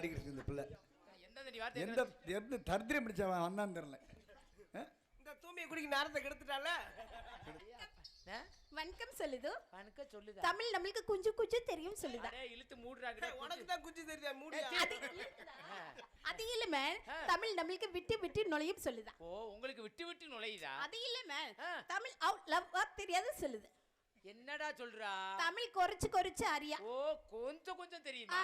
ஆடிக்கிட்டு இந்த பிள்ளை. எந்த எந்த தரித்திரம் பிடிச்சவன் வந்தான்னு தெரியல. இந்த தூமியை குடிக்க நேரத்தை கெடுத்துட்டால. வணக்கம் சொல்லுது. வணக்கம் சொல்லுதா. தமிழ் நம்மளுக்கு கொஞ்சம் கொஞ்சம் தெரியும் சொல்லுதா. இழுத்து மூடுறாங்க. உனக்கு தான் குச்சி தெரியுதா? மூடியா? அது இல்ல மேன். தமிழ் நம்மளுக்கு விட்டு விட்டு நுழையும் சொல்லுதா. ஓ உங்களுக்கு விட்டு விட்டு நுழையுதா? அது இல்ல மேன். தமிழ் அவுட் லவ் தெரியாது சொல்லுது. என்னடா சொல்றா? தமிழ் கொறிச்சு கொறிச்சு அறியா. ஓ கொஞ்சம் கொஞ்சம் தெரியுமா?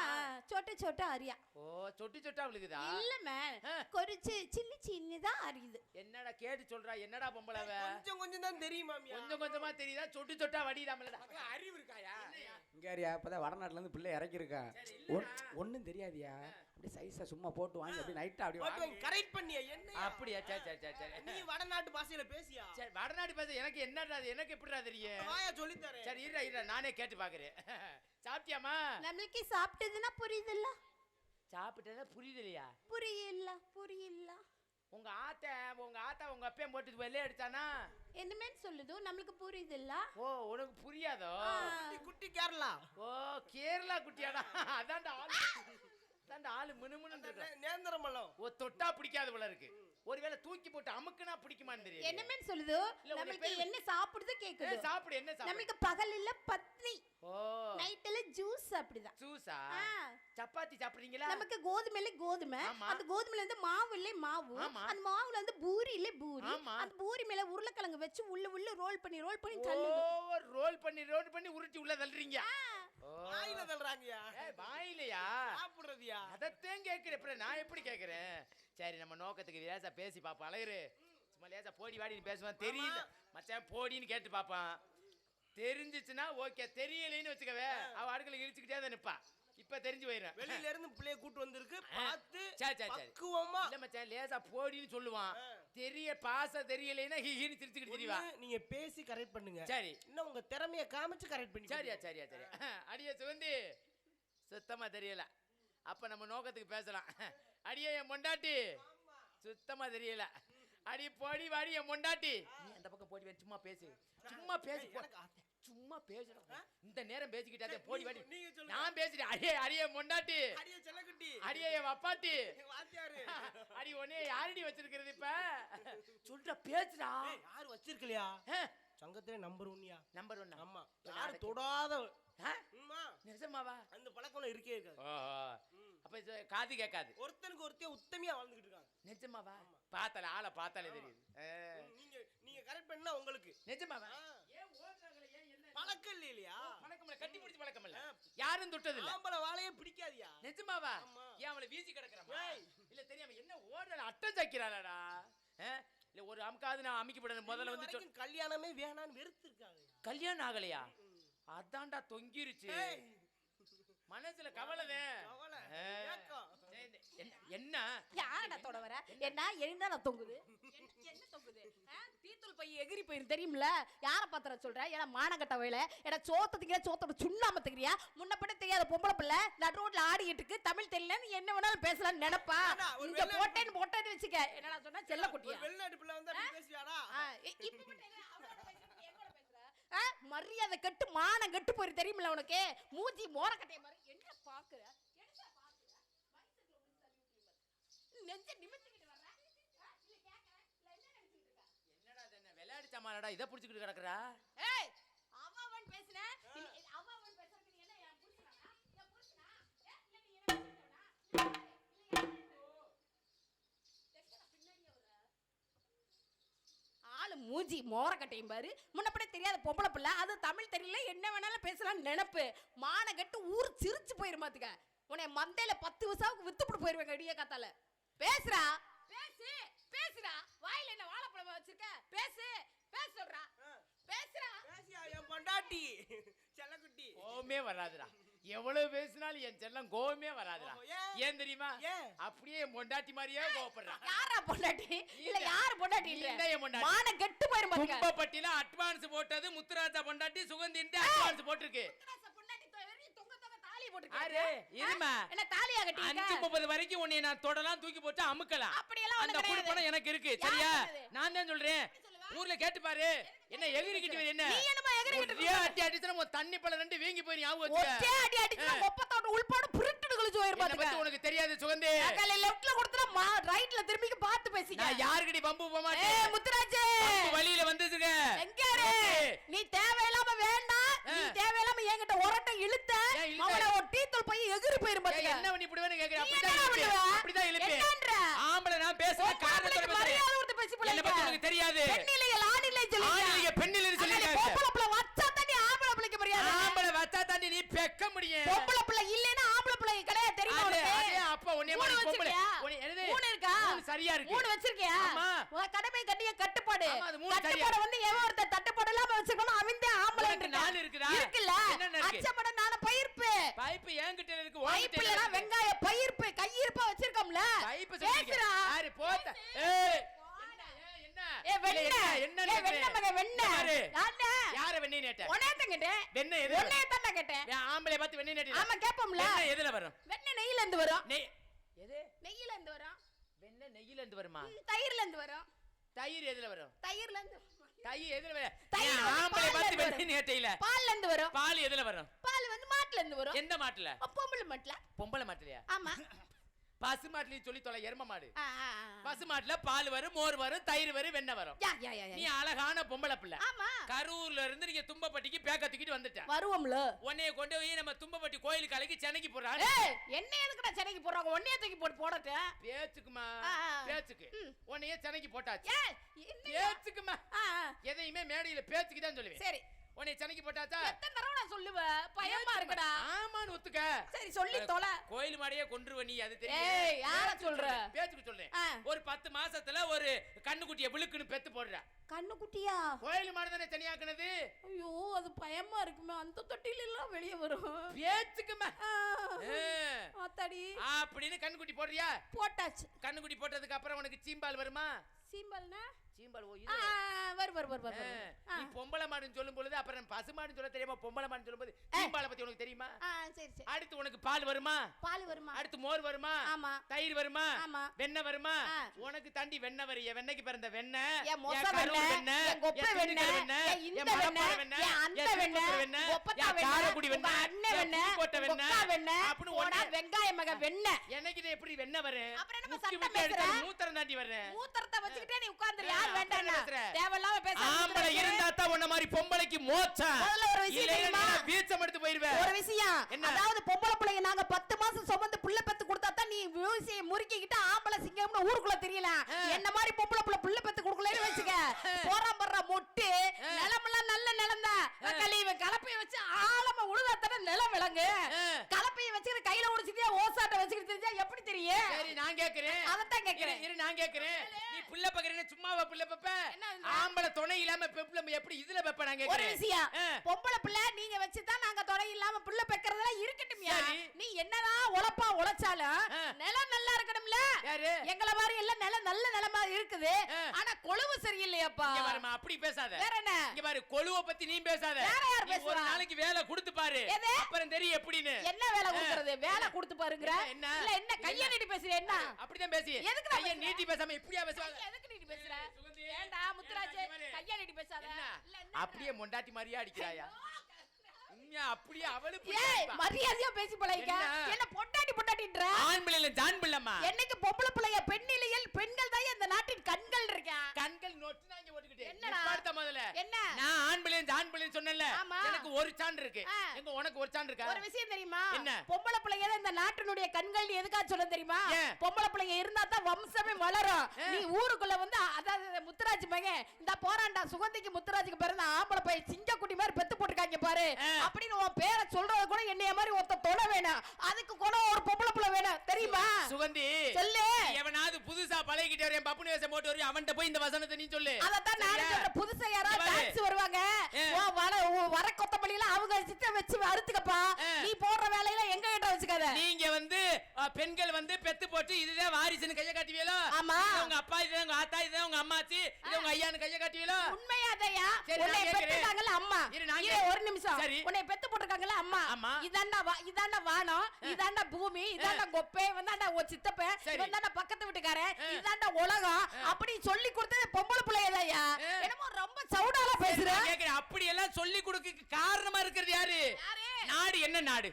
சொட்ட சொட்ட அறியா. ஓ சொட்டி சொட்டா விழுகுதா? இல்ல மேன். கொறிச்சு சின்ன சின்னதா அறியுது. என்னடா கேட்டு சொல்றா? என்னடா பொம்பளவ? கொஞ்சம் கொஞ்சம் தான் தெரியும் மாமியா. கொஞ்சம் கொஞ்சமா தெரியுதா? சொட்டி சொட்டா வடிடாமலடா. அறிவு இருக்காயா? இங்கேரியா இப்பதான் வடநாட்டுல இருந்து பிள்ளை இறக்கிருக்கான். ஒன்னும் தெரியாதியா? அப்படியே சைஸா சும்மா போட்டு வாங்கி அப்படியே நைட்டா அப்படியே கரெக்ட் பண்ணியா? என்ன அப்படியா? சரி சரி சரி சரி. நீ வடநாட்டு பாஷையில பேசியா? சரி வடநாட்டு பாஷை எனக்கு என்னடா எனக்கு எப்படிடா தெரியும்? வாயா சொல்லி தரேன். சரி இருடா இருடா நானே கேட்டு பாக்குறேன். சாப்பிட்டியாமா? நம்மளுக்கு சாப்பிட்டதுன்னா புரியுதுல்ல? சாப்பிட்டதா புரியுதுலையா? புரியல. உங்க ஆத்தா உங்க அப்பையும் போட்டு வெள்ளை எடுத்தானா? என்னமே சொல்லுது நம்மளுக்கு புரியுதுல்ல? ஓ உனக்கு புரியாதோ? குட்டி கேரளா. ஓ கேரளா குட்டியாடா. அதான்டா ஆளு மினுமினு இருக்கு. நேந்திரமலம். ஓ தொட்டா பிடிக்காத போல இருக்கு. ஒருவேளை தூக்கி போட்டு அமுக்குனா பிடிக்குமான்னு தெரியும். என்னமே சொல்லுது நமக்கு என்ன சாப்பிடுது கேக்குது. சாப்பிடு என்ன சாப்பிடு? நமக்கு பகல்ல பத்னி. ஓ நைட்ல ஜூஸ் அப்படிதான். ஜூஸா? சப்பாத்தி சாப்பிடுறீங்களா? நமக்கு கோதுமையில கோதுமை. அந்த கோதுமையில இருந்து மாவு. அந்த மாவுல இருந்து பூரி. அந்த பூரி மேல உருளைக்கிழங்கு வச்சு உள்ள ரோல் பண்ணி தள்ளுது. ஓ ரோல் பண்ணி உருட்டி உள்ள தள்ளுறீங்க. வாயில தள்ளுறாங்கயா? வாயிலையா? சாப்பிடுறதியா? அதத்தான் கேக்குறேன். நான் எப்படி கேக்குறேன்? சரி நம்ம நோக்கத்துக்கு லேசா பேசி பாப்போம். அழகுரு சும்மா லேசா போடி வாடின்னு பேசுவான். தெரியல மச்சான் போடின்னு கேட்டு பாப்பான். தெரிஞ்சிச்சுன்னா ஓகே. தெரியலைன்னு வச்சுக்கவே அவ அடுக்கல இழுச்சுக்கிட்டே தான் நிப்பா. இப்ப தெரிஞ்சு போயிடும். வெளியில இருந்து பிள்ளைய கூட்டு வந்திருக்கு பார்த்து சரி பக்குவமா. இல்ல மச்சான் லேசா போடின்னு சொல்லுவான். தெரியலைன்னா ஹீன்னு சிரிச்சுக்கிட்டு தெரியவா. நீங்க பேசி கரெக்ட் பண்ணுங்க. சரி இன்னும் உங்க திறமைய காமிச்சு கரெக்ட் பண்ணி. சரியா அடியே சுகந்தி சுத்தமா தெரியல. அப்ப நம்ம நோக்கத்துக்கு பேசலாம். அடியே என் மொண்டாட்டி சுத்தமா தெரியல. அடி போடி வாடி என் மொண்டாட்டி. நீ அந்த பக்கம் போடி சும்மா பேசு. சும்மா பேசுறோம். இந்த நேரம் பேசிக்கிட்டாதே போடி வாடி. நான் பேசுறேன். அடியே மொண்டாட்டி. அடியே செல்லக்குட்டி. அடியே என் வப்பாட்டி. வாத்தியாரு. அடி ஒண்ணே யாரடி வச்சிருக்கிறது இப்ப? சொல்ற பேசுடா. யார் வச்சிருக்கலையா? சங்கத்திலே நம்பர் 1யா? நம்பர் 1. ஆமா. யார் தொடாத. நிஜமாவா? அந்த பழக்கம் இருக்கே இருக்காது. அப்ப காது கேட்காது. ஒருத்தனுக்கு ஒருத்தன் உத்தமியா வாழ்ந்துகிட்டு இருக்காங்க. நிஜமாவா? பார்த்தாலே ஆளை பார்த்தாலே தெரியுது. நீங்க கரெக்ட் பண்ணா உங்களுக்கு நிஜமாவா? ஏன் ஓடுறாங்களே? ஏன் என்ன பழக்கம் இல்லையா? பழக்கம் இல்ல. கட்டி பிடிச்சு பழக்கம் இல்ல. யாரும் தொட்டது இல்ல. ஆம்பளை வாளையே பிடிக்காதியா? நிஜமாவா? ஏன் அவளை வீசி கிடக்குறமா? இல்ல தெரியாம என்ன ஓடல அட்டம் சாக்கிறாளடா. இல்ல ஒரு அம்காது நான் அமிக்கி போடணும். முதல்ல வந்து கல்யாணமே வேணான்னு வெறுத்து இருக்காங்க. கல்யாணம் ஆகலையா? அதான்டா தொங்கிருச்சு மனசுல. கவலை என்ன? யாரடா தொட வர? என்ன தொங்குது? என்ன தொங்குது? தீத்தூள் பை எகிரி போயிரு தெரியும்ல? யார பாத்திர சொல்ற? ஏன்னா மானகட்ட வயல ஏன்னா சோத்தத்துக்கிற சோத்தோட சுண்ணாம தெரியா? முன்னப்பட தெரியாத பொம்பளை பிள்ளை நடு ரோட்ல ஆடிட்டு இருக்கு. தமிழ் தெரியல என்ன வேணாலும் பேசலாம்னு நினைப்பா. இங்க போட்டேன்னு வச்சுக்க. என்னடா சொன்னா செல்ல குட்டியா? வெளிநாட்டு பிள்ளை வந்தா பேசுவாடா? மரியாதை கெட்டு மானம் கெட்டு போயிரு தெரியுமில்ல உனக்கு? மூஞ்சி மோரக்கட்டைய மாதிரி என்ன பாக்குற? நெஞ்ச நிமித்திக்கிட்டு வர்ற? இல்ல கேக்குற? இல்ல என்ன நினைச்சிட்டு இருக்க? என்னடா என்ன விளையாடி சாமானடா இத புடிச்சிட்டு கிடக்குறா? ஏய் அவன் பேசுன. அவன் பேசுறது நீ என்ன என் புருஷனா? என் புருஷனா? இல்ல நீ என்ன பேசுறடா? ஆளு மூஞ்சி மோரக்கட்டையும் பாரு. முன்னப்பட தெரியாத பொம்பளை பிள்ளை. அது தமிழ் தெரியல என்ன வேணாலும் பேசலாம் நினைப்பு. மான கட்டு ஊர் சிரிச்சு போயிருமாத்துக்க. உன்னை மந்தையில 10 வருஷாவுக்கு வித்துப்பட்டு போயிருவேங்க அடியே காத்தால. பேசுறா பேசுறா. வாயில என்ன வாழைப்பழம் வச்சிருக்க? பேச சொல்றா. பேசுறா. பேசியா என் பொண்டாட்டி செல்லக்குட்டி? கோவமே வராதுடா. எவ்வளவு பேசினாலும் என் செல்லம் கோவமே வராதுடா. ஏன் தெரியுமா? அப்படியே என் பொண்டாட்டி மாதிரியே கோவப்படுறா. யாரா பொண்டாட்டி? இல்ல யாரு பொண்டாட்டி? இல்ல என் பொண்டாட்டி. மான கெட்டு போயிரும் பாத்துக்க. கும்பப்பட்டில அட்வான்ஸ் போட்டது முத்துராஜா பொண்டாட்டி சுகந்தின்ட்டு அட்வான்ஸ் போட்டுருக்கு. முத்துராஜா பொண்டாட்டி தொங்க தாலி போட்டுருக்கு. அரே இருமா. என்ன தாலியா கட்டிங்க? 5:30 வரைக்கும் உன்னை நான் தொடலாம் தூக்கி போட்டு அமுக்கலாம். அப்படி எல்லாம் அந்த பொறுப்பு எனக்கு இருக்கு. சரியா? நான் தான் சொல்றேன். ஊர்ல கேட்டு பாரு. என்ன எகிரிக்கிட்டு என்ன? நீ என்னமா எகிரிக்கிட்டு? அடி அடிச்சா உன் தண்ணி பழ ரெண்டு வீங்கி போய் ஞாபகம் வச்சுக்க. ஒச்சே அடி அடிச்சா ஒப்பத்தோட உள்பாடு புருட்டுடு கழிச்சு போயிரும் பாத்துக்க. உனக்கு தெரியும். தெரியாது சுகந்தி. அக்கா லெஃப்ட்ல கொடுத்தா ரைட்ல திரும்பி பார்த்து பேசிக்க. நான் யார்கிட்ட பம்பு போக மாட்டேன். ஏய் முத்துராஜே, வழியில வந்துதுங்க. எங்க இரு? நீ தேவையில்லாம வேண்டாம். நீ தேவையில்லாம என்கிட்ட ஒரட்ட இழுத்த. அவள ஒரு டீத்தூள் போய் எகிரி போயிரும் பாத்துக்க. என்ன பண்ணி இப்படிவேன்னு கேக்குற? அப்படிதான் இழுப்பேன். ஆம்பளை நான் பேசுற காரணத்தோட மரியாதை கொடுத்து பேசி போல. என்ன பத்தி உங்களுக்கு தெரியாது. பெண்ணிலைய ஆணிலை சொல்லுங்க. ஆணிலைய பெண்ணிலைன்னு சொல்லிருக்காங்க. பொம்பளை பிள்ளை வச்சா தானே ஆம்பளை பிள்ளைக்கு மரியாதை. ஆம்பளை வச்சா தானே நீ பெக்க முடியும். பொம்பளை பிள்ளை இல்லனா ஆம்பளை பிள்ளை கிடையாது தெரியுமா உனக்கு? அதே அப்ப உன்னை மாதிரி பொம்பளை. என்னது? 3 இருக்கா? 3 சரியா இருக்கு. 3 வச்சிருக்கியா? ஆமா. உன் கடமை கட்டிய கட்டுப்பாடு. ஆமா, அது 3 சரியா. கட்டுப்பாடு வந்து எவன் ஒருத்த தட்டுப்பாடு இல்லாம வச்சிருக்கணும் அவன்தே ஆம்பளை. உனக்கு 4 இருக்குதா? இருக்குல்ல? என்னென்ன இருக்கு? அச்சமட நான பயிர்ப்பு. பைப்பு என்கிட்ட இருக்கு. பைப்பு இல்லனா வெங்காய பயிர்ப்பு கையிருப்பா வச்சிருக்கோம்ல. பைப்பு சொல்றீங்க. பேசுடா. யாரு போட்ட? ஏய் என்ன? ஏ வெண்ணெ. என்ன ஏ வெண்ணெ மக வெண்ணெ. நானே. யார வெண்ணெய் நேட்ட? உன்னைய கேட்டேன். வெண்ணெய் எதுல? உன்னைய தான் கேட்டேன். நான் ஆம்பளை பார்த்து வெண்ணெய் நேட்ட. ஆமா கேப்போம்ல. வெண்ணெய் எதுல வரும்? வெண்ணெ நெய்யில இருந்து வரும். நெய் எது? நெய்யில இருந்து வரும். வெண்ணெய் நெய்யில இருந்து வருமா? தயிர்ல இருந்து வரும். தயிர் எதுல வரும்? தயிர்ல இருந்து தயிர் எதுல வரும்? தயிர் நான் வந்து ஆம்பளை பால்ல பார்த்து இருந்து வெண்ணெய் நேட்டையில. பால்ல இருந்து வரும். பால் எதுல வரும்? பால் வந்து மாட்டுல இருந்து வரும். எந்த மாட்டுல? பொம்பளை மாட்டுல. பொம்பளை மாட்டுலயா? ஆமா. பசு மாட்டுலயும் சொல்லி தொலை. எரும மாடு. ஆ, ஆ, ஆ. பசு மாட்டுல பால் வரும், மோர் வரும், தயிர் வரும், வெண்ணெய் வரும். யா, யா, யா, நீ யா. அழகான பொம்பளை பிள்ளை. ஆமா. கரூர்ல இருந்து நீங்க தும்பப்பட்டிக்கு பேக்க தூக்கிட்டு வந்துட்ட. வருவோம்ல. உன்னைய கொண்டு போய் நம்ம தும்பப்பட்டி கோயிலுக்கு அழைக்கி சென்னைக்கு போறான். ஏய் என்ன எதுக்குடா சென்னைக்கு போறாங்க? ஒன்னைய தூக்கி போடட்ட. பேச்சுக்குமா? ஆ, ஆ. பேச்சுக்கு. உன்னைய சென்னைக்கு போட்டாச்சு. ஏய் என்ன? பேச்சுக்குமா? ஆ, ஆ. எதையுமே மேடையில பேச்சுக்கு தான் சொல்லுவேன். சரி. உன்னைய சென்னைக்கு போட்டாச்சா? எத்தனை தடவை நான் சொல்லுவேன்? பயமா இருக்குடா. ஆமான்னு ஒத்துக்க. சரி சொல்லி தொலை. கோயில் மாடையே கொன்றுவ நீ, அது தெரியும். ஏய் யார சொல்ற? பேச்சுக்கு சொல்றேன். ஆ. ஒரு 10 மாசத்துல ஒரு கண்ணுக்குட்டிய விழுக்குன்னு பெத்து போடுற. கண்ணுக்குட்டியா? கோயில் மாடு தானே தனியாக்குனது. ஐயோ அது பயமா இருக்குமே. அந்த தொட்டில எல்லாம் வெளிய வரும். பேச்சுக்குமா? ஆத்தாடி. அப்படின்னு கண்ணுக்குட்டி போடுறியா? போட்டாச்சு. கண்ணுக்குட்டி போட்டதுக்கு அப்புறம் உனக்கு சீம்பால் வருமா? சீம்பல்னா? சீம்பால் ஓ ஆ, இது வரு. நீ பொம்பளை மாடுன்னு சொல்லும் பொழுது அப்புறம் பசு மாடுன்னு சொல்ல தெரியுமா? பொம்பளை மாடுன்னு சொல்லும்போது சீம்பாலை பத்தி உனக்கு தெரியுமா? ஆ சரி சரி. அடுத்து உனக்கு பால் வருமா? பால் வருமா? அடுத்து மோர் வருமா? ஆமா. தயிர் வருமா? ஆமா. வெண்ணெய் வருமா? ஆ. உனக்கு தாண்டி வெண்ணெய் வரிய. வெண்ணெய்க்கு பிறந்த வெண்ணெய், என் மொச என் கருவு வெண்ணெய், என் கொப்பை வெண்ணெய், என் இந்த என் மணப்பாறை வெண்ணெய், என் அந்த என் வெண்ணெய், சிறுகுப்பை வெண்ணெய், கொப்பத்தா என் வெண்ணெய், காரக்குடி உங்க வெண்ணெய், அண்ணன் என் வெண்ணெய், புதுக்கோட்டை உங்க வெண்ணெய், அக்கா வெண்ணெய், அப்படின்னு போடா ஒண்ணு. வெங்காய மக வெண்ணெய். எனக்கிட்ட எப்படி வெண்ணெய் வரும்? அப்புறம் என்ன முக்கி சத்தம் முக்கி பேசுற? எடுத்து மூத்திரம் தாண்டி வர்றேன். மூத்திரத்தை வச்சுக்கிட்டே நீ உட்கார்ந்துரு. யார் அப்புறம் வேண்டாம்னா? என்ன பேசுற? தேவையில்லாம பேசாத. ஆம்பளை இருந்தா தான் உன்ன மாதிரி பொம்பளைக்கு மோட்சம். முதல்ல ஒரு விஷயம் இல்லைன்னா தெரியுமா? நீ பீச்சம் எடுத்து போயிருவேன். ஒரு விஷயம். என்ன? அதாவது பொம்பளை பிள்ளைங்க நாங்க 10 மாசம் சுமந்து புள்ள பெத்து கொடுத்தா தான் நீ விவசாய முறுக்கிக்கிட்டு ஆம்பளை சிங்கம்னு ஊருக்குள்ள தெரியல. என்ன மாதிரி பொம்பளை புள்ள பெத்து கொடுக்கலன்னு வச்சுக்க. போறான் பண்ற மொட்டு நிலமெல்லாம் நல்ல நிலம்தான். இவன் கலப்பைய வச்சு ஆழமா உழுதாத்தானே நிலம் விளங்கு. கலப்பைய வச்சுக்கிட்டு கையில உடிச்சிட்டே ஓசாட்ட வச்சுக்கிட்டு தெரிஞ்சா எப்படி தெரியும்? சரி நான் கேக்குறேன். அதத்தான் கேக்குறேன். இரு நான் கேக்குறேன். நீ புள்ள பக்கறேன்னு சும்மாவா புள்ள பப்ப? என்ன ஆம்பளை துணை இல்லாம பெப்புல எப்படி இதுல பப்ப நான் ஒரு கேக்குறேன். விஷயம். பொம்பளை பிள்ளை நீங்க வச்சுதான் நாங்க துணை இல்லாம புள்ள பெக்கறதெல்லாம் இருக்கட்டும்யா. சரி. நீ என்னதான் உழைப்பா உழைச்சாலும் நிலம் நல்லா இருக்கணும்ல. யாரு? எங்கள மாதிரி எல்லாம் நிலம் நல்ல நிலமா இருக்குது. ஆனா கொழுவு சரியில்லையாப்பா. இங்க பாருமா அப்படி பேசாத. வேற என்ன? இங்க பாரு கொழுவ பத்தி நீ பேசாத. வேற யார் நீ ஒரு பேசுறா? நாளைக்கு வேலை கொடுத்து பாரு. எது? அப்புறம் தெரியும் எப்படின்னு. என்ன வேலை கொடுக்கறது? வேலை கொடுத்து பாருங்கற. என்ன? இல்ல என்ன கைய நீட்டி பேசுற என்ன? அப்படிதான் பேசி. எதுக்கு நான் கைய பேசுறேன்? நீட்டி பேசாம இப்படியா பேசுவாங்க? கைய எதுக்கு நீட்டி பேசுற? சுகந்தி. ஏண்டா முத்துராஜ் கைய நீட்டி பேசாத. என்ன? இல்ல என்ன? அப்படியே மொண்டாட்டி மாதிரியே அடிக்கிறாயா? உண்மையா அப்படியே அவளு ஏய் மரியாதையா பேசி பழகிக்க. என்ன? என்ன பொண்டாட்டின்ற? ஆண் பிள்ளைல ஜான் பிள்ளைமா. என்னைக்கு பொம்பளை பிள்ளைய பெண்ணிலையில் பெண்கள் தான் இந்த நாட்டின் கண்கள் இருக்கா. கண்கள் நொட்டுனாங்க ஓடிக்கிட்டு. என்னடா? பார்த்த முதல்ல. என்ன? நான் ஆண் பிள்ளையும் ஜான் பிள்ளையும் சொன்னேன்ல. ஆமா. எனக்கு ஒரு சான்று இருக்கு. ஆ. எங்க உனக்கு ஒரு சான்று இருக்கா? ஒரு விஷயம் தெரியுமா? என்ன? பொம்பளை பிள்ளைங்க தான் இந்த நாட்டினுடைய கண்கள் எதுக்கா சொல்ல தெரியுமா? ஏன்? பொம்பளை பிள்ளைங்க இருந்தா தான் வம்சமே வளரும். நீ ஊருக்குள்ள வந்து அதாவது முத்துராஜ் மகன் இந்த போராண்டா சுகந்திக்கு முத்துராஜுக்கு பிறந்த ஆம்பளை பையன் சிங்கக்குட்டி மாதிரி பெத்து போட்டுருக்காங்க பாரு அப்படின்னு உன் பேரை சொல்றது கூட என்னைய மாதிரி ஒருத்த தொட வேணும். அதுக்கு கூட ஒரு பொம்பளை பிள்ளை வேணும் தெரியுமா? சுகந்தி சொல்லு. எவனாவது புதுசா பழகிட்டு வரேன் பப்புனி வேஷம் போட்டு வரேன் அவன்கிட்ட போய் இந்த வசனத்தை நீ சொல்லு. அதத்தான் நான் சொல்றேன். புதுசா யாராவது டான்ஸ் வருவாங்க. வர கொத்தமல்லியில அவங்க சித்த வச்சு அறுத்துக்கப்பா. நீ போடுற வேலையில எங்க கிட்ட வச்சுக்காத. நீங்க வந்து பெண்கள் வந்து பெத்து போட்டு இதுதான் வாரிசுன்னு கைய காட்டுவீங்களோ? ஆமா. உங்க அப்பா இதுதான் உங்க ஆத்தா இதுதான் உங்க அம்மாச்சி இது உங்க ஐயான்னு கைய காட்டுவீங்களோ? உண்மையாதையா? சரி, உன்னை நான் பெத்துட்டாங்கல அம்மா. இரு ஒரு நிமிஷம். சரி. உன்னை பெத்து போட்டுருக்காங்கல அம்மா. ஆமா. இதாண்டா வானம், இதாண்டா பூமி, இதாண்டா கொப்பை, இவன்தாண்டா உன் சித்தப்ப, சரி. இவன்தாண்டா பக்கத்து வீட்டுக்காரன், இதாண்டா உலகம் அப்படி சொல்லி கொடுத்தது பொம்பளை பிள்ளையதாயா? என்னமோ ரொம்ப சவுடால பேசுற. கேக்குறேன் அப்படி எல்லாம் சொல்லி கொடுக்க காரணமா இருக்கிறது யாரு? நாடு என்ன நாடு?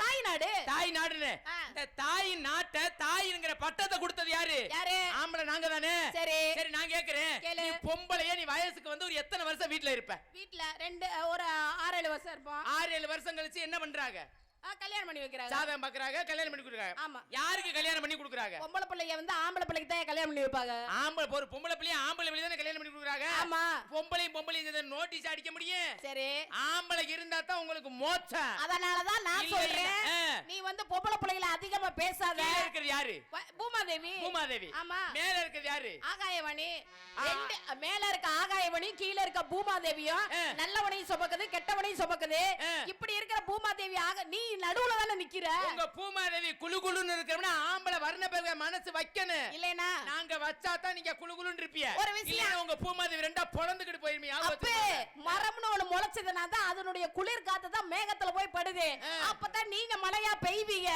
தாய் நாடு. தாய் நாடுன்னு. ஆ. இந்த தாய் நாட்டை தாய்ங்கிற பட்டத்தை கொடுத்தது யாரு? யாரு? ஆம்பளை நாங்க தானே. சரி சரி நான் கேக்குறேன், கேளு. நீ பொம்பளையே, நீ வயசுக்கு வந்து ஒரு எத்தனை வருஷம் வீட்ல இருப்ப? வீட்ல ஒரு 6-7 வருஷம் இருப்போம். 6-7 வருஷம் கழிச்சு என்ன பண்றாங்க? கல்யாணம் பண்ணி வைக்கிறாங்க. சாதகம் பாக்குறாங்க, கல்யாணம் பண்ணி கொடுக்குறாங்க. ஆமா. யாருக்கு கல்யாணம் பண்ணி கொடுக்குறாங்க? பொம்பளை பிள்ளைய வந்து ஆம்பளை பிள்ளைக்கு தான் கல்யாணம் பண்ணி வைப்பாங்க. ஆம்பளை ஒரு பொம்பளை பிள்ளைய ஆம்பளை பிள்ளை தானே கல்யாணம் பண்ணி கொடுக்குறாங்க. ஆமா. பொம்பளையும் நோட்டீஸ் அடிக்க முடியும். சரி. ஆம்பளை இருந்தா தான் உங்களுக்கு மோட்சம். அதனாலதான் நான் சொல்றேன், நீ வந்து பொம்பளை பிள்ளைகளை அதிகமா பேசாத. கீழ இருக்கிறது யாரு? பூமாதேவி. பூமாதேவி. ஆமா. மேல இருக்கிறது யாரு? ஆகாயவாணி. மேல இருக்க ஆகாயவாணி, கீழ இருக்க பூமாதேவியும் நல்லவனையும் சுமக்குது, கெட்டவனையும் சுமக்குது. இப்படி இருக்கிற பூமாதேவி நீ நடுவுல தானே நிக்கிற. உங்க பூமாதேவி குளு குளுன்னு இருக்கிறவனா ஆம்பளை வர்ண பேருக மனசு வைக்கணும். இல்லைனா நாங்க வச்சா தான் நீங்க குளு குளுன்னு இருப்பீங்க. ஒரு விஷயம், உங்க பூமாதேவி ரெண்டா பொளந்துக்கிட்டு போயிருமீங்க. அப்பே மரம்னு ஒண்ணு முளைச்சதுனா தான் அதனுடைய குளிர் காத்து தான் மேகத்துல போய் படுது. அப்பதான் நீங்க மழையா பெய்வீங்க.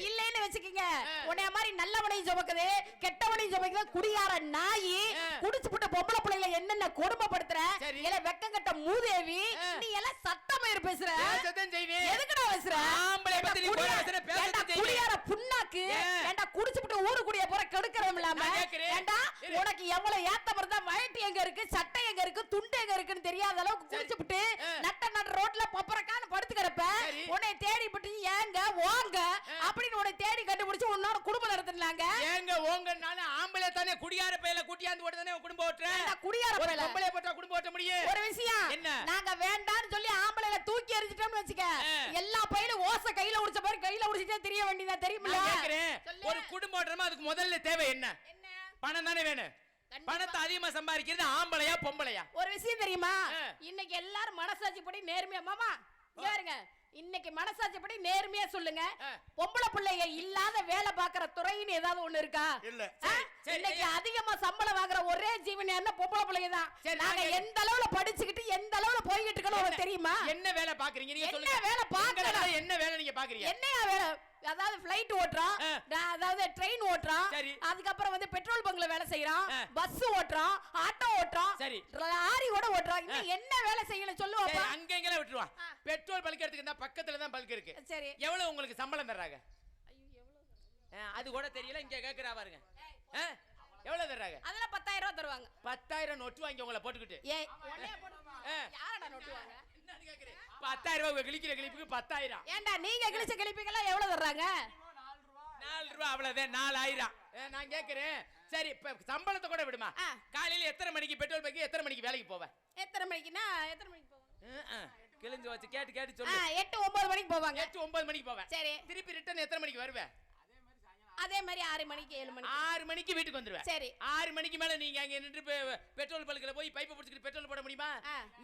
இல்லைன்னு வெச்சுக்கீங்க, உன்னைய மாதிரி நல்லவனையும் சுமக்குது, கெட்டவனையும் சுமக்குது. குடியார நாயி குடிச்சுப்புட்டு பொம்பளை பிள்ளைகளை என்னென்ன கொடுமைப்படுத்துற. இல்ல வெக்கங்கட்ட மூதேவி, நீ எல்லாம் சட்டமயிர் பேசுற. எதுக்குடா பேசுற? ஆம்பளை பத்தி நீ குடியார புண்ணாக்கு. ஏண்டா குடிச்சுப்புட்டு ஊரு குடிய போற கெடுக்கறவம் இல்லாம, ஏண்டா உனக்கு எவ்வளவு ஏத்தம் இருந்தா வயிட்டு எங்க இருக்கு, சட்டை எங்க இருக்கு, துண்டு எங்க இருக்குன்னு தெரியாத அளவுக்கு குடிச்சுப்புட்டு நட்ட ரோட்ல பப்பரக்கான படுத்து கிடப்ப. உன்னை தேடிப்பட்டு ஏங்க ஓங்க அப்படின்னு உன்னை தேடி கண்டுபிடிச்சு உன்னோட குடும்பம் நடத்துனாங்க. ஏங்க ஓங்கனால ஆம்பளை தானே குடியார பையல கூட்டியாந்து போட்டு தானே குடும்பம் ஓட்டுறேன். குடியார பையல பொம்பளை போட்டா குடும்பம் ஓட்ட முடியும். ஒரு விஷயம் என்ன, நாங்க வேண்டாம்னு சொல்லி ஆம்பளைல தூக்கி எறிஞ்சிட்டோம்னு வெச்சுக்க, எல்லா பையலும் ஓசை கையில உடிச்ச மாதிரி கையில உடிச்சிட்டே தெரிய வேண்டியதா தெரியுமில்ல. ஒரு குடும்பம் ஓட்டுறமா அதுக்கு முதல்ல தேவை என்ன? பணம் தானே வேணும். பணத்தை அதிகமா சம்பாதிக்கிறது ஆம்பளையா பொம்பளையா? ஒரு விஷயம் தெரியுமா, இன்னைக்கு எல்லாரும் மனசாட்சிப்படி நேர்மையா மாமா பாருங்க, இன்னைக்கு மனசாட்சிப்படி நேர்மையா சொல்லுங்க, பொம்பளை பிள்ளைங்க இல்லாத வேலை பாக்குற துறைன்னு ஏதாவது ஒண்ணு இருக்கா? இல்ல. இன்னைக்கு அதிகமா சம்பளம் வாங்குற ஒரே ஜீவன் என்ன பொம்பளை பிள்ளைங்க தான். நாங்க எந்த அளவுல படிச்சுக்கிட்டு எந்த அளவுல போய்கிட்டு இருக்கோம் உங்களுக்கு தெரியுமா? என்ன வேலை பாக்குறீங்க நீங்க? என்ன வேலை பாக்குறீங்க? என்ன வேலை நீங்க பாக்குறீங்க? என்னையா வேலை? அதாவது ஃளைட் ஓட்றோம், அதாவது ட்ரெயின் ஓட்றோம், அதுக்கு அப்புறம் வந்து பெட்ரோல் பங்க்ல வேலை செய்யறோம், பஸ் ஓட்றோம், ஆட்டோ ஓட்றோம், லாரி கூட ஓட்றோம். இன்னும் என்ன வேலை செய்யல சொல்லுவாப்பா? அங்க எங்கல விட்டுருவா. பெட்ரோல் பல்க் எடுத்துக்கிட்டா பக்கத்துல தான் பல்க் இருக்கு. சரி, எவ்வளவு உங்களுக்கு சம்பளம் தர்றாங்க? ஐயோ எவ்வளவு? அது கூட தெரியல, இங்க கேக்குறா பாருங்க. எவ்வளவு தர்றாங்க? அதெல்லாம் 10,000 ரூபாய் தருவாங்க. 10,000 நோட்டு வாங்கி உங்களை போட்டுக்கிட்டு. ஏய் உடனே போடுவாங்க. யாரடா நோட்டு வாங்க? என்னன்னு கேக்குறீங்க? 10,000 ரூபாய் கிளிக்கிற கிளிப்புக்கு 10,000. ஏண்டா நீங்க கிளிச்ச கிளிப்புக்கெல்லாம் எவ்வளவு தர்றாங்க? 4 ரூபாய் அவ்வளவுதான். 4,000. நான் கேக்குறேன், சரி இப்ப சம்பளத்தை கூட விடுமா, காலையில எத்தனை மணிக்கு பெட்ரோல் பங்க், எத்தனை மணிக்கு வேலைக்கு போவேன்? எத்தனை மணிக்குன்னா எத்தனை மணிக்கு போவேன்? கிழிஞ்சு வச்சு கேட்டு கேட்டு சொல்லு. 8-9 மணிக்கு போவாங்க. 8-9 மணிக்கு போவேன். சரி, திருப்பி ரிட்டர்ன் எத்தனை மணிக்கு வருவேன்? அதே மாதிரி 6 மணிக்கு 7 மணிக்கு 6 மணிக்கு வீட்டுக்கு வந்துருவேன். சரி, 6 மணிக்கு மேல நீங்க அங்க நின்று பெட்ரோல் பல்க்ல போய் பைப்பை பிடிச்சிட்டு பெட்ரோல் போட முடியுமா?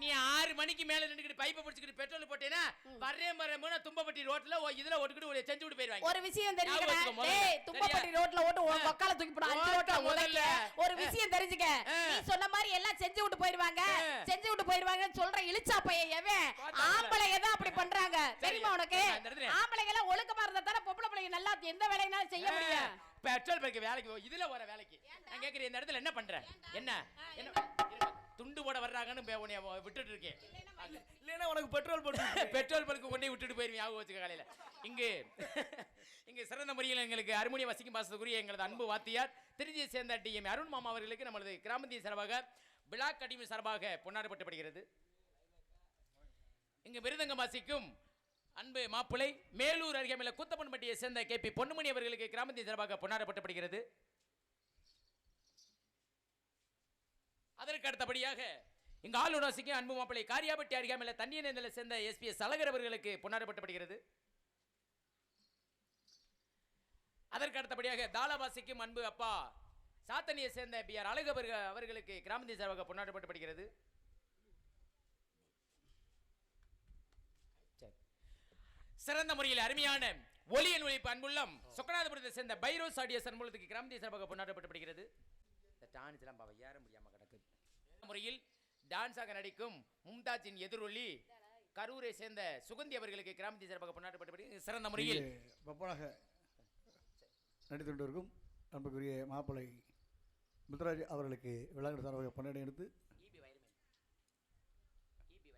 நீ 6 மணிக்கு மேல நின்னுக்கிட்டு பைப்பை பிடிச்சிட்டு பெட்ரோல் போட்டேனா வரேன் தும்பப்பட்டி ரோட்ல இதுல ஓட்டுக்கிட்டு செஞ்சு விட்டு போயிடுவாங்க. ஒரு விஷயம் தெரிஞ்சுக்கடா, டேய் தும்பப்பட்டி ரோட்ல ஓட்டு உன் பக்கால தூக்கி போடு. 5 ரோட்ல முதல்ல ஒரு விஷயம் தெரிஞ்சுக்க, நீ சொன்ன மாதிரி எல்லாம் செஞ்சு விட்டு போயிடுவாங்க. செஞ்சு விட்டு போயிடுவாங்கன்னு சொல்ற இழுச்சா பையன் எவன்? ஆம்பளைங்க தான் அப்படி பண்றாங்க தெரியுமா உனக்கு? ஆம்பளைங்க எல்லாம் ஒழுக்கமா இருந்தா தானே பொம்பளை பிள்ளைங்க நல்லா எந்த வேலையனாலும் செய்ய முடியும். பெட்ரோல் பங்க் வேலைக்கு இதுல வர வேலைக்கு நான் கேக்குறேன், இந்த இடத்துல என்ன பண்ற? என்ன துண்டு போட வர்றாங்கன்னு விட்டுட்டு இருக்கேன். இல்லைன்னா உனக்கு பெட்ரோல் போட்டு பெட்ரோல் பங்க் கொண்டே விட்டுட்டு போயிருவீங்க. ஞாபகம் வச்சுக்க. காலையில இங்கு சிறந்த முறையில் எங்களுக்கு அருமணிய வசிக்கும் பாசத்துக்குரிய எங்களது அன்பு வாத்தியார் திருச்சியை சேர்ந்த டிஎம் அருண் மாமா அவர்களுக்கு நமது கிராமத்திய சார்பாக பிளாக் அடிமை சார்பாக பொன்னாடப்பட்டுப்படுகிறது. இங்கு மிருதங்கம் வாசிக்கும் அன்பு மாப்பிளை மேலூர் அருகேயுள்ள கூத்தப்பன்பட்டியை சேர்ந்த கேபி பொன்னுமணி அவர்களுக்கு கிராமத்தின் சார்பாக பொன்னாடப்பட்டப்படுகிறது. அதற்கு அடுத்தபடியாக இங்கு ஆளுநர் வாசிக்கும் அன்பு மாப்பிளை காரியாபட்டி அருகேயுள்ள தண்ணியநேந்தலை சேர்ந்த எஸ்பிஎஸ் அழகர் அவர்களுக்கு பொன்னாடப்பட்டப்படுகிறது. அதற்கு அடுத்தபடியாக தாளாவாசிக்கும் அன்பு அப்பா சாத்தனியை சேர்ந்த பிஆர் அழகு அவர்களுக்கு கிராமத்தின் சார்பாக பொன்னாடப்பட்டப்படுகிறது. சிறந்த முறையில் அருமையான ஒலியன் ஒலிப்பு அன்புள்ளம் சொக்கநாதபுரத்தை சேர்ந்த பைரோஸ் ஆடியோ சண்முகத்துக்கு கிராமத்திய சார்பாக கொண்டாடப்படப்படுகிறது. இந்த டான்ஸ் எல்லாம் பாவ ஏற முடியாம கிடக்குது. முறையில் டான்ஸாக நடிக்கும் மும்தாஜின் எதிரொலி கரூரை சேர்ந்த சுகந்தி அவர்களுக்கு கிராமத்திய சார்பாக கொண்டாடப்பட்டப்படுகிறது. சிறந்த முறையில் பப்பனாக நடித்துக் இருக்கும் அன்புக்குரிய மாப்பிள்ளை முத்துராஜ் அவர்களுக்கு விழாக்கள் சார்பாக பொன்னாடை எடுத்து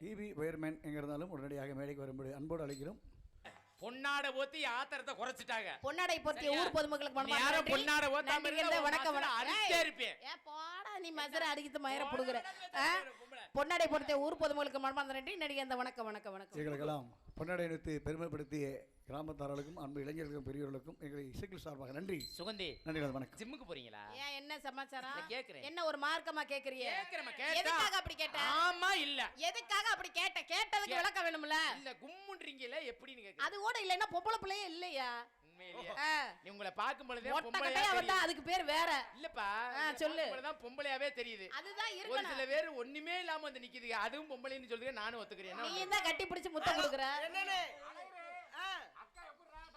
ஈவி ஒயர்மேன் எங்க இருந்தாலும் உடனடியாக மேடைக்கு வரும்படி அன்போடு அழைக்கிறோம். பொன்னாட போத்தி ஆத்திரத்தை குறைச்சிட்டாங்க. பொன்னாடை போத்திய ஊர் பொதுமக்களுக்கு யாரும் பொன்னாட ஓத்தாம இருந்தா வணக்கம் அடிச்சே இருப்பேன். ஏ போடா நீ மசர அடிக்கிட்டு மயிர புடுங்குற. பொன்னாடை போத்திய ஊர் பொதுமக்களுக்கு மனமார்ந்த நன்றி. நடிகை அந்த வணக்கம் வணக்கம் வணக்கம். எங்களுக்கெல்லாம் பொன்னாடை நிறுத்தி பெருமைப்படுத்திய கிராமத்தார்களுக்கும் அன்பு இளைஞர்களுக்கும் பெரியவர்களுக்கும் எங்களை இசைக்குழு சார்பாக நன்றி. சுகந்தி நன்றி வணக்கம். ஜிம்முக்கு போறீங்களா? ஏன் என்ன சமாச்சாரம்? நான் கேக்குறேன். என்ன ஒரு மார்க்கமா கேக்குறீங்க? கேக்குறேன் கேட்டா. எதுக்காக அப்படி கேட்ட? ஆமா இல்ல. எதுக்காக அப்படி கேட்ட? கேட்டதுக்கு விளக்கம் வேணும்ல? இல்ல கும்முன்றீங்கல எப்படின்னு கேக்குறேன். அது கூட இல்லன்னா பொம்பளை பிள்ளையே இல்லையா? உண்மையிலேயே நீ உங்களை பாக்கும் பொழுதே பொம்பளையா வந்தா அதுக்கு பேர் வேற. இல்லப்பா சொல்லு. பொம்பளைதான் பொம்பளையாவே தெரியுது. அதுதான் ஒரு இருக்கணும். சில பேர் ஒண்ணுமே இல்லாம வந்து நிக்குதுங்க. அதுவும் பொம்பளைன்னு சொல்லுங்க. நானும் ஒத்துக்கிறேன். நீ தான் கட்டி பிடிச்சு முத்தம் கொடுக்குற. என்னனே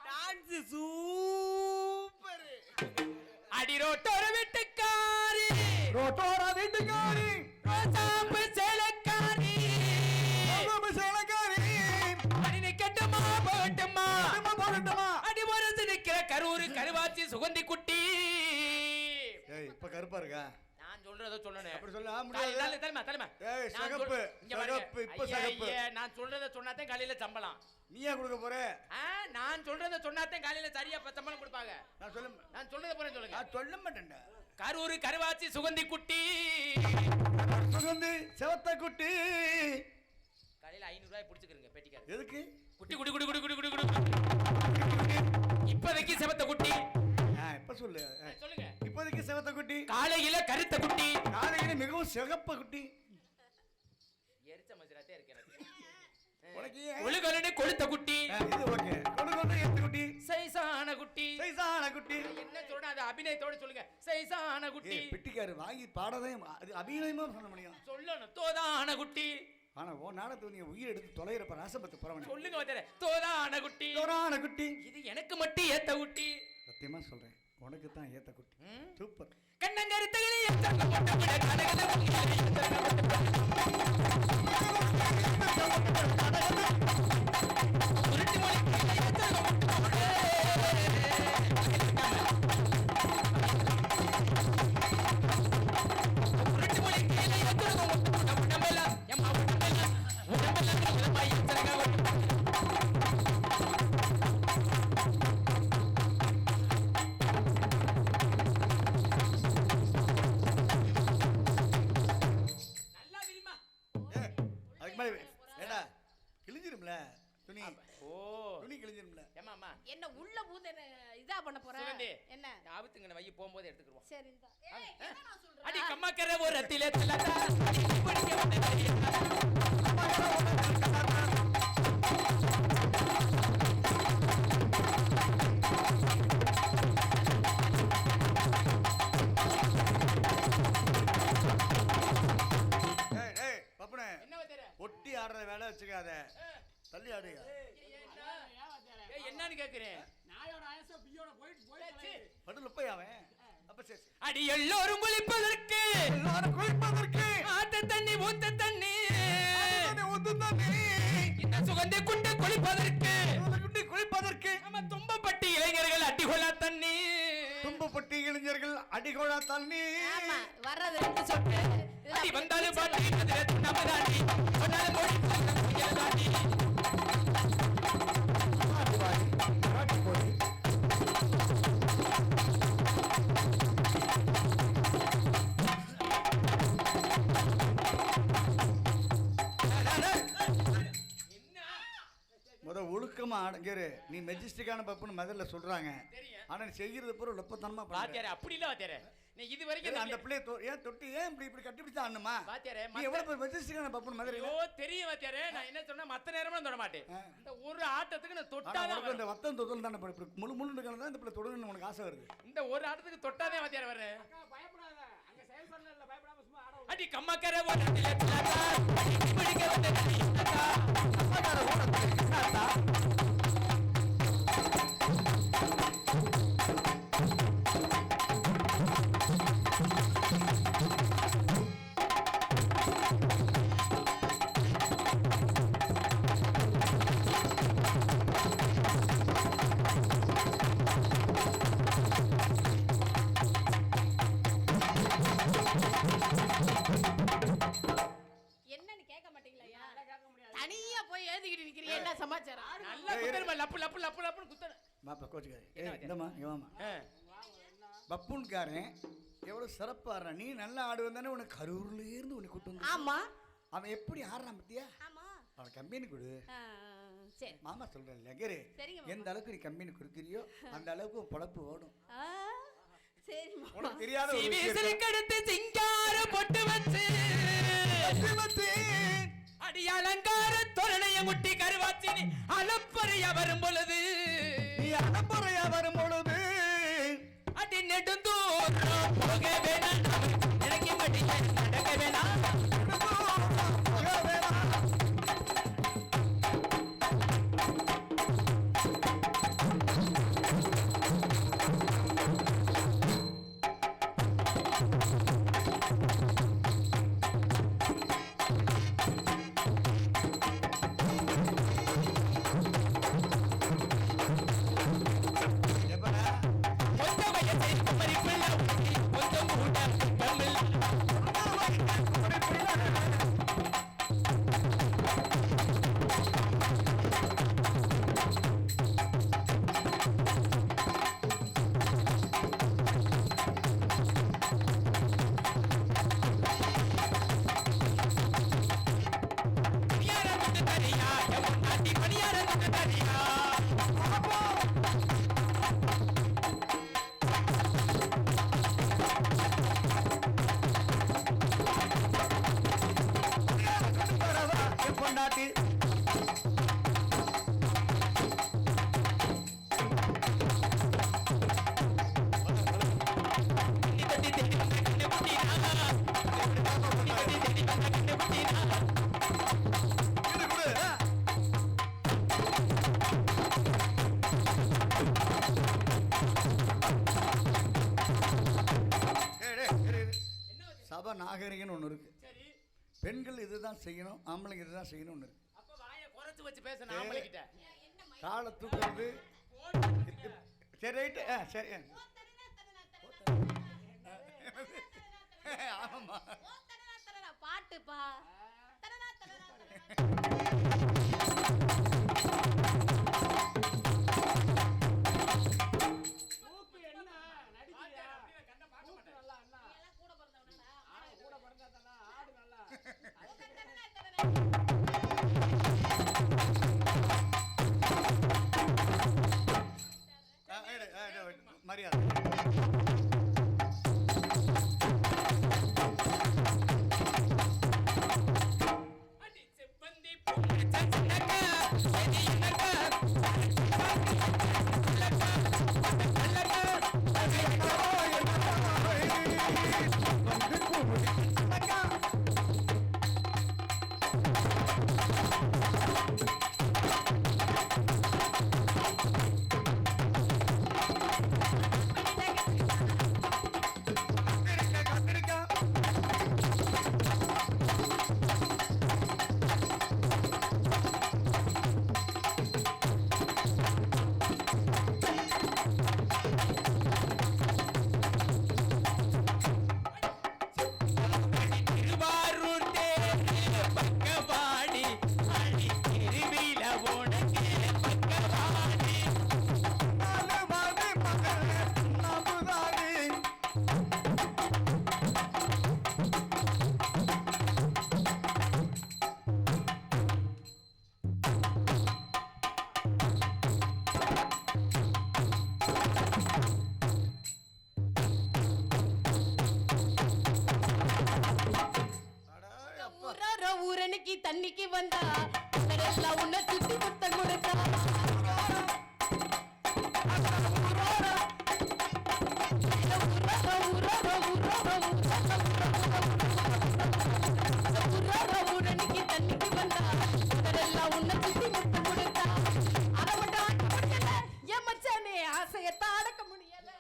டான்ஸ் சூப்பர். அடி ரோட்டோர வீட்டுக்காரி ரோட்டோர வீட்டுக்காரி ரோசாம்பு சேலக்காரி சேலக்காரி அடி நிக்கட்டுமா போகட்டுமா போகட்டுமா அடி வரசு நிக்கிற கரூரு கருவாச்சி சுகந்தி குட்டி. ஏய் இப்ப கருப்பா இருக்கா? நான் சொல்றத சொல்லணும். அப்படி சொல்ல முடியாது. தலைமா ஏய் சகப்பு சகப்பு இப்ப சகப்பு. நான் சொல்றத சொன்னாதான் காலையில சம்பளம். நீயா கொடுக்க போற? நான் சொல்றத சொன்னாதான் காலையில சரியா சம்பளம் கொடுப்பாங்க. நான் சொல்றத போறேன் சொல்லுங்க. நான் சொல்ல மாட்டேன்டா. கரூரு கருவாச்சி சுகந்தி குட்டி சுகந்தி செவத்த குட்டி. காலையில 500 ரூபாய் புடிச்சுக்கிறீங்க பெட்டிக்கார. எதுக்கு? குட்டி குட்டி குட்டி குட்டி குட்டி குட்டி. இப்போதைக்கு செவத்த குட்டி. இப்ப சொல்லு. சொல்லுங்க. இப்போதைக்கு செவத்த குட்டி. காலையில கருத்த குட்டி. காலையில மிகவும் சிகப்ப குட்டி. எரிச்ச மஜராத்தே இருக்கு எனக்கு. உனக்கு ஒழுகலனே கொளுத்த குட்டி. இது ஓகே. கொண்டு ஏத்து குட்டி. சைசான குட்டி. சைசான குட்டி. என்ன சொல்றா அது அபிநயத்தோட சொல்லுங்க. சைசான குட்டி. பெட்டிக்காரு வாங்கி பாடதே அது அபிநயமா சொல்ல முடியும். சொல்லணும். தோதான குட்டி. ஆனா ஓ நாடத்து நீ உயிர் எடுத்து தொலைறப்ப ராசபத்து பரவன. சொல்லுங்க வதர. தோதான குட்டி. தோதான குட்டி. இது எனக்கு மட்டும் ஏத்த குட்டி. சத்தியமா சொல்றேன். உனக்கு தான் ஏத்த குட்டி. சூப்பர். கண்ணங்கருத்தகிலே ஏத்தங்க போட்டபட கனகல உருட்டி மொழி என்ன உள்ள பூந்து இதா பண்ண போற? என்ன ஆபத்துங்க வை போகும்போது எடுத்துக்குவோம். சரி இந்த என்ன நான் சொல்றேன்? அடி கம்மக்கற ஒரு ரத்திலே தலதா படிக்க வந்து ஒட்டி ஆடுற வேலை வச்சுக்காத. தள்ளி ஆடுங்க. என்னன்னு கேக்குறேன். அடி எல்லோரும் குளிப்பதற்கு ஆத்த தண்ணி ஊத்த தண்ணி இந்த சுகந்தி குண்டு குளிப்பதற்கு நம்ம தும்பப்பட்டி இளைஞர்கள் அடிகொள்ளா தண்ணி. தும்பப்பட்டி இளைஞர்கள் அடிகொள்ளா தண்ணி. ஆமா வர்றது ரெண்டு சொட்டு. அடி வந்தாலும் பாட்டி நம்ம தாண்டி சொன்னாலும் போடி தாண்டி. ஒழுக்கமா ஆடுங்கரு. நீ மெஜிஸ்டிக்கான பப்புன்னு முதல்ல சொல்றாங்க. ஆனா நீ செய்யறது பூரா லொப்பத்தனமா பாத்தியாரே. அப்படி இல்ல பாத்தியாரே. நீ இது வரைக்கும் அந்த பிள்ளை ஏன் தொட்டி ஏன் இப்படி கட்டி பிடிச்சா ஆடணுமா? பாத்தியாரே நீ எவ்வளவு மெஜிஸ்டிக்கான பப்புன்னு முதல்ல. ஐயோ தெரியும் பாத்தியாரே. நான் என்ன சொன்னா மத்த நேரம்லாம் தொட மாட்டேன். இந்த ஒரு ஆட்டத்துக்கு நான் தொட்டாதான் இந்த வத்தம் தொத்தல் தான் இப்படி முழு முழு இருக்கறதா இந்த பிள்ளை தொடணும்னு உனக்கு ஆசை வருது. இந்த ஒரு ஆட்டத்துக்கு தொட்டாதே பாத்தியாரே வரேன். பயப்படாத. அங்க செயல் பண்ணல பயப்படாம சும்மா ஆட. அடி கம்மக்கற ஓடத்திலே தலதா படிக்க வந்து தண்ணி. அம்மாக்கார ஓடத்திலே என்னடா? என்னன்னு கேட்க மாட்டீங்களா? நீயா போய் ஏதிக்கிட்டு நிக்கிறிய என்ன சமாச்சாரம்? நல்லா குத்தணுமா, லப்பு லப்பு லப்பு லப்புன்னு குத்தணும். மாப்பா கோச்சுக்காரு. இந்தம்மா இங்க வாமா. பப்புன்காரன் எவ்வளவு சிறப்பா ஆடுறான். நீ நல்லா ஆடுவன் தானே உனக்கு கரூர்ல இருந்து உன்னை கூட்டு வந்து. ஆமா. அவன் எப்படி ஆடுறான் பத்தியா? ஆமா. அவன் கம்பெனி கொடு. சரி. மாமா சொல்றேன் லெகரே. எந்த அளவுக்கு நீ கம்பெனி கொடுக்குறியோ அந்த அளவுக்கு உன் பொழப்பு ஓடும். சரி உனக்கு தெரியாத ஒரு விஷயம் எடுத்து சிங்கார பொட்டு வச்சு அடி அலங்கார தோரணைய முட்டி கருவாச்சி நீ அலப்பறையா வரும் பொழுது அடி நெடுந்தூரம் போக வேணாம் நினைக்க மாட்டீங்க நடக்க வேணாம் நாகரிகம்னு ஒன்று இருக்கு. பெண்கள் இதுதான் செய்யணும், ஆம்பளைங்க இதுதான் செய்யணும் ஒன்று இருக்கு. அப்ப வாயை குறைச்சு வச்சு பேசணும் ஆம்பளை கிட்ட. காலை தூக்குறது சரி ரைட்டு சரி ஆமாம்மா பாட்டுப்பா மரியாதை ஊரனுக்கு தண்ணிக்கு வந்தா உன்னை சுத்தி புத்தம் கொடுத்தா ஊரனுக்கு தண்ணிக்கு வந்தா உன்னை சுத்தி புத்தம் கொடுத்தா அதை மட்டும் என் மச்சானே ஆசையத்தை அடக்க முடியல.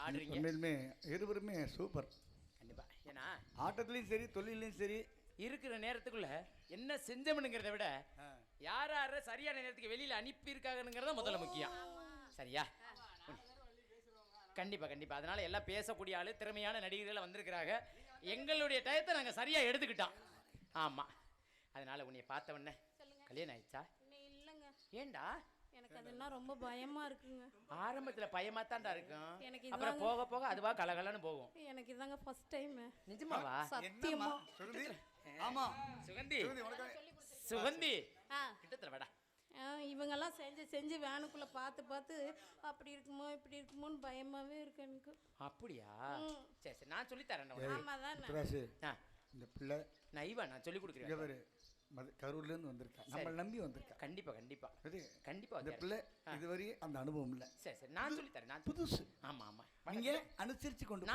ஆடுறீங்க உண்மையிலுமே இருவருமே சூப்பர். கண்டிப்பா. ஏன்னா ஆட்டத்துலயும் சரி தொழிலையும் சரி இருக்கிற நேரத்துக்குள்ள என்ன செஞ்சவனுங்கிறத விட யார் யார சரியான நேரத்துக்கு வெளியில அனுப்பி இருக்காங்கிறத முதல்ல முக்கியம். சரியா? கண்டிப்பா கண்டிப்பா. அதனால எல்லாம் பேசக்கூடிய ஆளு திறமையான நடிகர்கள் வந்திருக்கிறாங்க. எங்களுடைய டயத்தை நாங்க சரியா எடுத்துக்கிட்டோம். ஆமா. அதனால உன்னை பார்த்த உடனே கல்யாணம் ஆயிடுச்சா? இல்லைங்க. ஏண்டா? எனக்கு அதெல்லாம் ரொம்ப பயமா இருக்குங்க. ஆரம்பத்துல பயமா தான்டா இருக்கும். எனக்கு அப்புறம் போக போக அதுவா கலகலன்னு போகும். எனக்கு இதாங்க ஃபர்ஸ்ட் டைம். நிஜமாவா? சத்தியமா. சுகந்தி. ஆமா சுகந்தி. சுகந்தி உனக்கு சுகந்தி. ஆ. கிட்டத்துல வாடா. இவங்கெல்லாம் செஞ்சு வேனுக்குள்ள பார்த்து அப்படி இருக்குமோ இப்படி இருக்குமோன்னு பயமாவே இருக்கு எனக்கு. அப்படியா? சரி சரி நான் சொல்லி தரேன். ஆமா தான். முத்துராசு, இந்த பிள்ளை நான் சொல்லி கொடுக்குறேன். கரூர்ல இருந்து வந்திருக்கா, நம்ம நம்பி வந்திருக்கா. கண்டிப்பா கண்டிப்பா சரி, கண்டிப்பா. இந்த பிள்ளை இதுவரை அந்த அனுபவம் இல்ல. சரி சரி நான் சொல்லி தரேன். நான் புதுசு. ஆமா ஆமா. நீங்க அனுசரிச்சு கொண்டு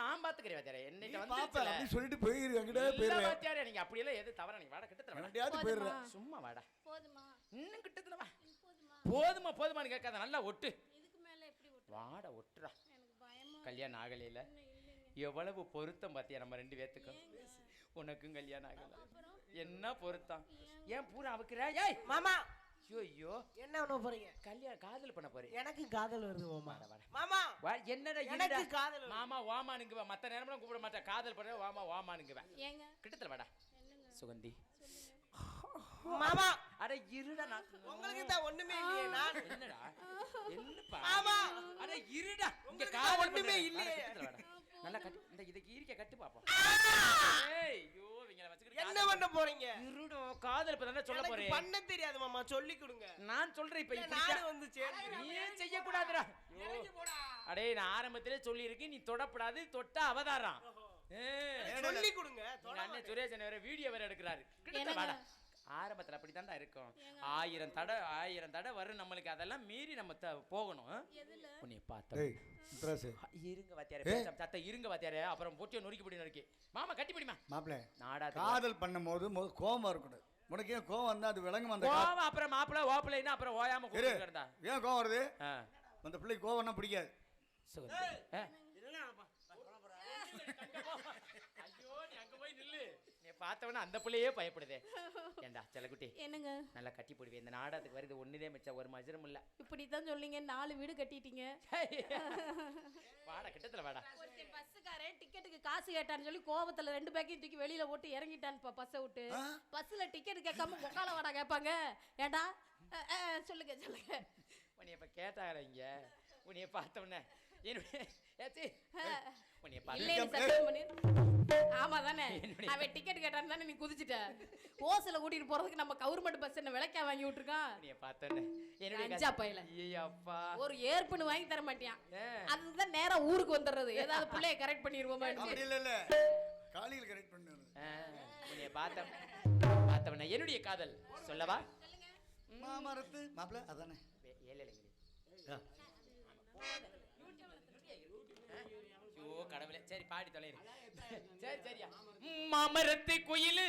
நான் பாத்துக்கிறேன் வாத்தியாரே. என்னைட்ட பாப்பா வந்து அப்படி சொல்லிட்டு போயிருக்கீங்க. போயிரு வாத்தியாரே. நீங்க அப்படி எல்லாம் எது தவற நீங்க வாடா கிட்டத்துல வாடா. என்னடியாவது போயிரு. சும்மா வாடா. போதுமா? இன்னும் கிட்டத்துல வா. போதுமா போதுமான்னு கேட்காத. நல்லா ஒட்டு. இதுக்கு மேல எப்படி ஒட்டு? வாடா ஒட்டுடா. எனக்கு பயமா. கல்யாணம் ஆகலையில எவ்வளவு பொருத்தம் பாத்தியா நம்ம ரெண்டு பேத்துக்கும். உனக்கும் கல்யாணம் ஆகல. என்ன பொருத்தம்? ஏன் பூரா அவுக்குற? ஏய் மாமா, ஐயோ என்ன பண்ண போறீங்க? கல்யாணம் காதல் பண்ண போறேன். எனக்கு காதல் வருது மாமா. வாடா வாடா. மாமா, என்னடா எனக்கு இதுடா? காதல் வருது. மாமா வாமானுங்க. மத்த நேரம்லாம் கூப்பிட மாட்டேன். காதல் பண்ண வாமா வாமானுங்க. ஏங்க? கிட்டத்துல வாடா. சுகந்தி. மாமா, அட இருடா. நான் உங்களுக்கு தான் ஒண்ணுமே இல்லையே. நான் என்னடா? என்னப்பா? மாமா, அட இருடா. இங்க உங்களுக்கு காதல் ஒண்ணுமே ஒண்ணுமே இல்லையே. இல்லையே. நல்லா கட்டு. இந்த இதுக்கு ஈரிக்க கட்டு பாப்போம். ஏய் ஐயோ இவங்கள வச்சுக்கிட்டு என்ன பண்ண போறீங்க? இருடா. காதல் பத்தி சொல்ல எனக்கு போறேன். பண்ண தெரியாது மாமா, சொல்லி கொடுங்க. நான் சொல்றேன் இப்ப இப்படி நானும் வந்து சேர்ந்து நீ செய்ய கூடாதுடா. அடே நான் ஆரம்பத்திலே சொல்லி இருக்கேன், நீ தொடப்படாது. தொட்டா அவதாரம். சொல்லி கொடுங்க. எங்க அண்ணன் சுரேஷன் வேற வீடியோ வேற எடுக்கிறாரு. கிட்ட வாடா. ஆரம்பத்துல அப்படித்தான்டா இருக்கும். 1000 தடை வரும் நம்மளுக்கு. அதெல்லாம் மீறி நம்ம போகணும். உன்னை பார்த்தா முத்துராசு, இருங்க வாத்தியாரே. சத்த இருங்க வாத்தியாரே. அப்புறம் போட்டியை நொறுக்கி பிடி நொறுக்கி. மாமா கட்டி பிடிமா. மாப்பிள்ளை நாடா காதல் பண்ணும்போது கோவம் இருக்கக்கூடாது. உனக்கு ஏன் கோவம் வந்தா அது விளங்கும். அந்த கோவம் அப்புறம் மாப்பிள்ள ஓப்பிள்ளைன்னா அப்புறம் ஓயாம கூப்பிடுறதா. ஏன் கோவம் வருது? அந்த பிள்ளைக்கு கோவம்னா பிடிக்காது. ஐயோ நீ அங்க போய் நில்லு. நீ பார்த்தவன அந்த பிள்ளையே பயப்படுதே. ஏண்டா செல்லக்குட்டி, என்னங்க? நல்லா கட்டி போடுவேன். இந்த நாடகத்துக்கு வருது ஒண்ணுதே மிச்சம், ஒரு மஜரும் இல்ல. இப்படித்தான் சொல்லிங்க. 4 வீடு கட்டிட்டீங்க. வாடா கிட்டத்துல வாடா. ஒருத்தன் பஸ்ஸுக்காரன் டிக்கெட்டுக்கு காசு கேட்டான்னு சொல்லி கோவத்துல 2 பேக்கையும் தூக்கி வெளியில போட்டு இறங்கிட்டான்ப்பா பஸ்ஸை விட்டு. பஸ்ல டிக்கெட் கேட்காம உக்கால வாடா கேட்பாங்க. ஏண்டா சொல்லுங்க சொல்லுங்க. உன்னைய இப்ப கேட்டாங்க இங்க. உன்னைய பார்த்தவன ஆமா தானே, அவன் டிக்கெட் கேட்டான்னு தானே நீ குதிச்சுட்ட. ஓசல கூட்டிட்டு போறதுக்கு நம்ம கவர்மெண்ட் பஸ் என்ன விலைக்கா வாங்கி விட்டுருக்கான். அஞ்சா பையில ஒரு ஏற்புன்னு வாங்கி தர மாட்டியான். அதுதான் நேரா ஊருக்கு வந்துடுறது. ஏதாவது பிள்ளைய கரெக்ட் பண்ணிடுவோமா? காலையில் கரெக்ட் பண்ணுறது. உன்னைய பார்த்தவன என்னுடைய காதல் சொல்லவா? மாமரத்து மாப்பிள்ள அதானே. கடவுளே, சரி பாடி தொலைரு. சரி சரியா. மாமரத்து குயிலு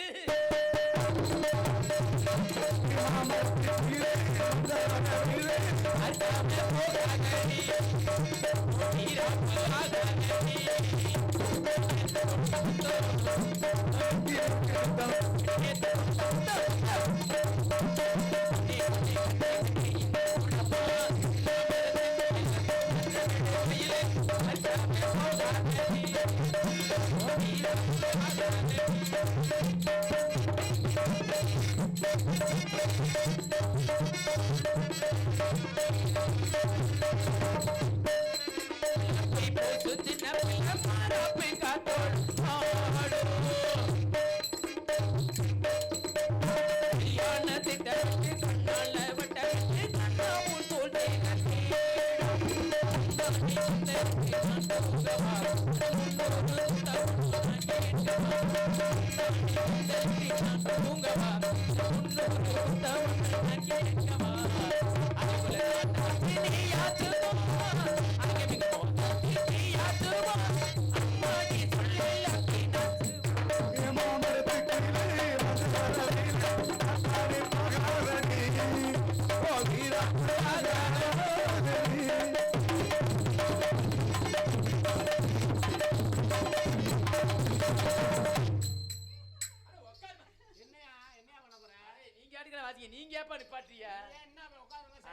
நீங்க ஏப்பா நிப்பாட்டியா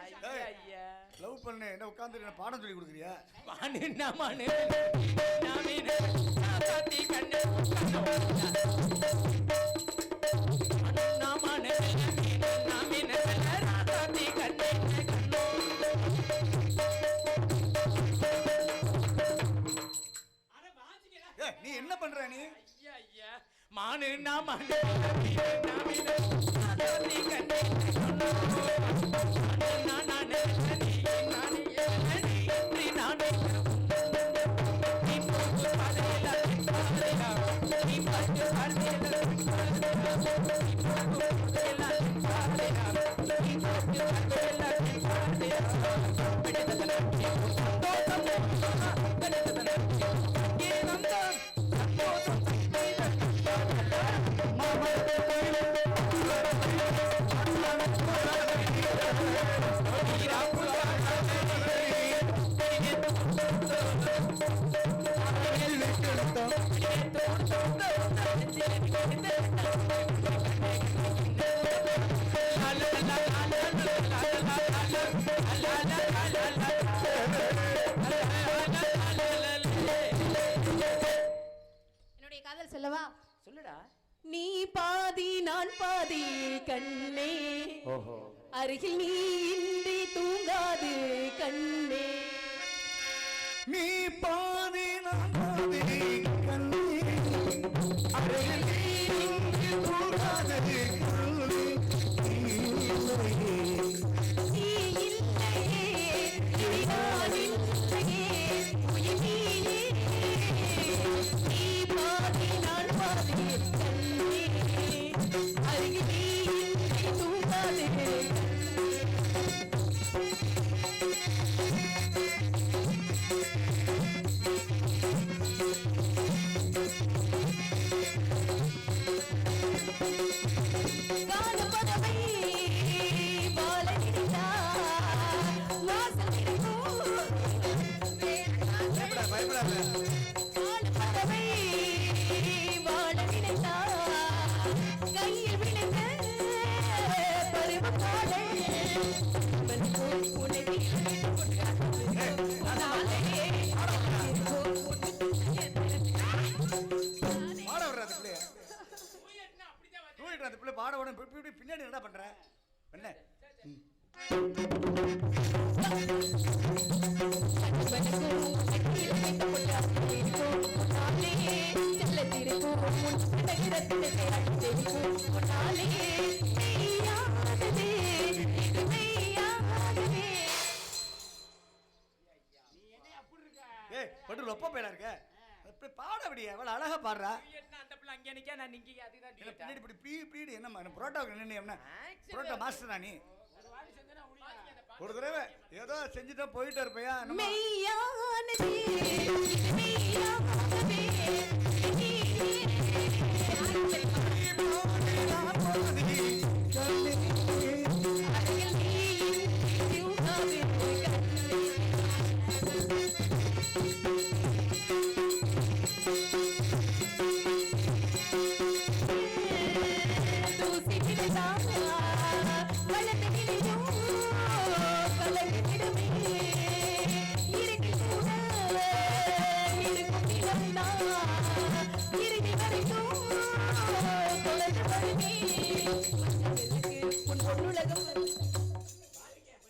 ஐயா ஐயா லவ் பண்ணு என்ன உட்கார்ந்து என்ன பாடம் சொல்லி கொடுக்குறியா? மானு நாமனு நாமினு சாத்தி கண்ணு நாமனு நாமினு சாத்தி கண்ணு நீ என்ன பண்ற நீ? ஐயா ஐயா மானு நாமனு நாமினு சாத்தி கண்ணு நானே என்னுடைய காதல் சொல்லவா? சொல்லுடா. நீ பாதி நான் பாதி கண்ணே, அருகில் நீ இன்றி தூங்காது கண்ணே. நீ பாதி நான் பாதி கண்ணே, அருகில் நீ இன்றி தூங்காது கண்ணே. நீ இல்லையே நான் இல்லையே உயிர் நீயே. நீ பாதி நான் பாதி கண்ணே, அருகில் நீ இன்றி தூங்காது கண்ணே. பின்னாடி என்ன பண்ற என்ன? லொப்ப பேரா இருக்க பாட அப்படியே அவள அழகா பாடுறா. அந்த பிள்ளை அங்கே நிக்க நான் நிக்க அதுதான் பின்னாடி இப்படி பீடு என்ன புரோட்டாவுக்கு நின்று என்ன புரோட்டா மாஸ்டரா நீ? ஒரு தடவை ஏதோ செஞ்சுட்டா போயிட்டே இருப்பையா?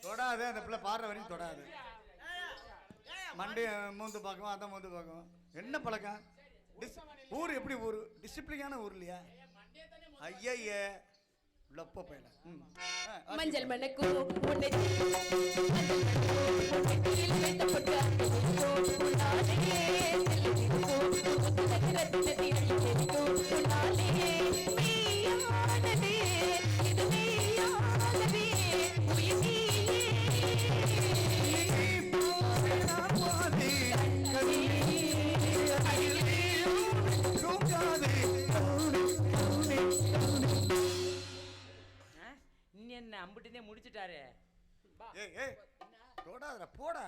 தொடாது அந்த பிள்ளை பாடுற வரைக்கும் தொடாது. மண்டே மூந்து பார்க்கும் அதான் மூந்து பார்க்கும். என்ன பழக்கம்? ஊர் எப்படி ஊர்? டிசிப்ளினான ஊர் இல்லையா? ஐயே லொப்ப பையல. மஞ்சள் மணக்கு என்ன அம்புட்டுனே முடிச்சிட்டாரு. ஏய் தொடாதடா போடா.